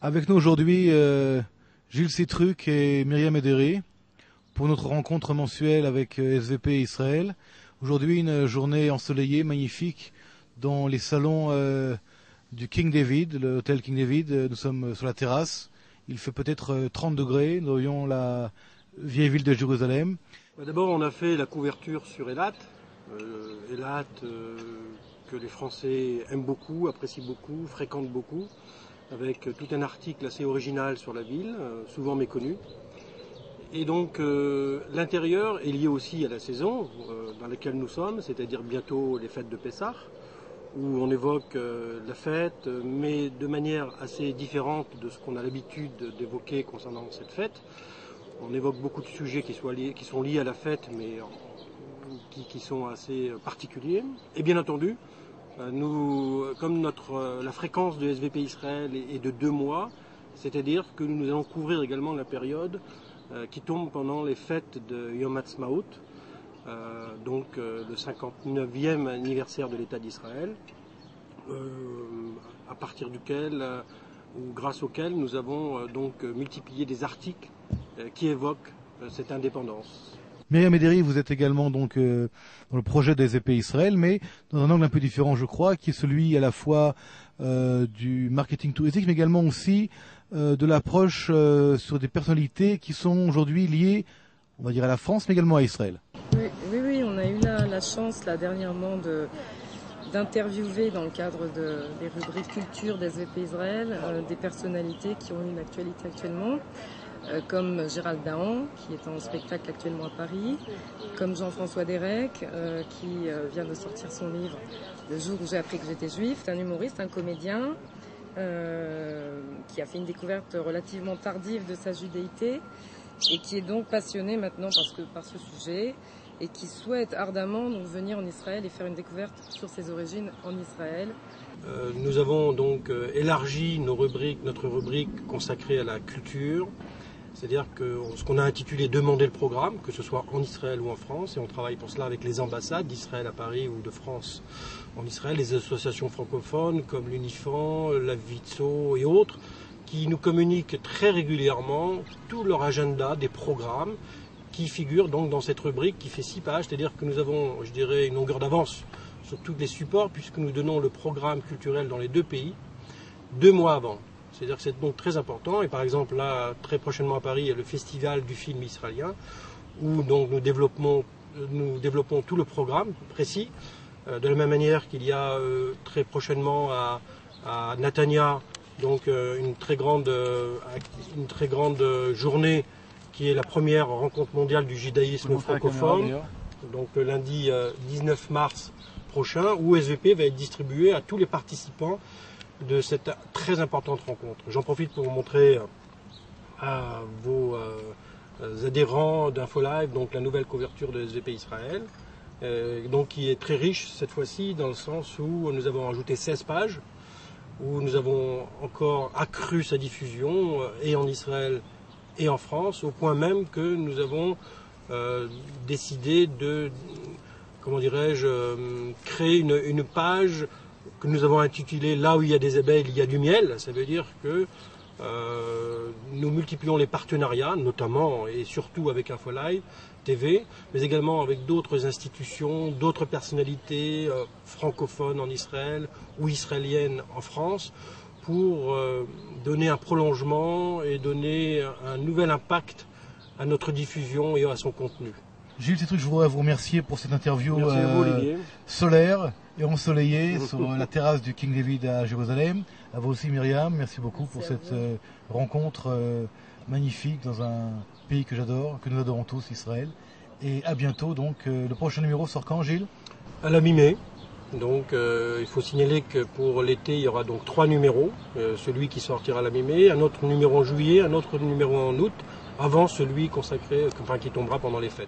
Avec nous aujourd'hui, Gilles Citruc et Myriam Ederi pour notre rencontre mensuelle avec SVP Israël. Aujourd'hui, une journée ensoleillée, magnifique, dans les salons du King David, l'hôtel King David. Nous sommes sur la terrasse. Il fait peut-être 30 degrés. Nous voyons la vieille ville de Jérusalem. D'abord, on a fait la couverture sur Eilat. Eilat, que les Français aiment beaucoup, apprécient beaucoup, fréquentent beaucoup, avec tout un article assez original sur la ville, souvent méconnu. Et donc l'intérieur est lié aussi à la saison dans laquelle nous sommes, c'est-à-dire bientôt les fêtes de Pessah, où on évoque la fête, mais de manière assez différente de ce qu'on a l'habitude d'évoquer concernant cette fête. On évoque beaucoup de sujets qui sont liés à la fête, mais qui sont assez particuliers. Et bien entendu, nous, comme la fréquence de SVP Israël est de 2 mois, c'est-à-dire que nous allons couvrir également la période qui tombe pendant les fêtes de Yom Ha'atzmaut, donc le 59e anniversaire de l'État d'Israël, à partir duquel, ou grâce auquel, nous avons donc multiplié des articles qui évoquent cette indépendance. Myriam Ederi, vous êtes également donc dans le projet des SVP Israël, mais dans un angle un peu différent, je crois, qui est celui à la fois du marketing touristique, mais également aussi de l'approche sur des personnalités qui sont aujourd'hui liées, on va dire, à la France, mais également à Israël. Oui, on a eu la chance là dernièrement d'interviewer dans le cadre des rubriques culture des SVP Israël des personnalités qui ont une actualité actuellement. Comme Gérald Dahan, qui est en spectacle actuellement à Paris, comme Jean-François Derek, qui vient de sortir son livre « Le jour où j'ai appris que j'étais juif ». C'est un humoriste, un comédien, qui a fait une découverte relativement tardive de sa judéité et qui est donc passionné maintenant par ce sujet et qui souhaite ardemment donc venir en Israël et faire une découverte sur ses origines en Israël. Nous avons donc élargi notre rubrique consacrée à la culture. C'est-à-dire que ce qu'on a intitulé « Demander le programme », que ce soit en Israël ou en France, et on travaille pour cela avec les ambassades d'Israël à Paris ou de France en Israël, les associations francophones comme l'UNIFAN, la VITSO et autres, qui nous communiquent très régulièrement tout leur agenda des programmes qui figurent donc dans cette rubrique qui fait 6 pages, c'est-à-dire que nous avons, je dirais, une longueur d'avance sur tous les supports puisque nous donnons le programme culturel dans les 2 pays 2 mois avant. C'est-à-dire que c'est donc très important. Et par exemple, là, très prochainement à Paris, il y a le festival du film israélien, où donc nous développons tout le programme précis. De la même manière qu'il y a très prochainement à Netanya, donc une très grande journée qui est la première rencontre mondiale du judaïsme francophone. Donc le lundi 19 mars prochain, où SVP va être distribué à tous les participants de cette très importante rencontre. J'en profite pour vous montrer à vos adhérents d'InfoLive donc la nouvelle couverture de SVP Israël, donc qui est très riche cette fois-ci dans le sens où nous avons ajouté 16 pages, où nous avons encore accru sa diffusion et en Israël et en France, au point même que nous avons décidé de, comment dirais-je, créer une page que nous avons intitulé « Là où il y a des abeilles, il y a du miel ». Ça veut dire que nous multiplions les partenariats, notamment et surtout avec InfoLive TV, mais également avec d'autres institutions, d'autres personnalités francophones en Israël ou israéliennes en France, pour donner un prolongement et donner un nouvel impact à notre diffusion et à son contenu. Gilles Citruc, je voudrais vous remercier pour cette interview solaire et ensoleillée sur la terrasse du King David à Jérusalem. À vous aussi Myriam, merci beaucoup pour cette rencontre magnifique dans un pays que j'adore, que nous adorons tous, Israël. Et à bientôt, donc le prochain numéro sort quand, Gilles? À la mi-mai. Donc il faut signaler que pour l'été, il y aura donc 3 numéros. Celui qui sortira à la mi-mai, un autre numéro en juillet, un autre numéro en août, avant celui consacré, qui tombera pendant les fêtes.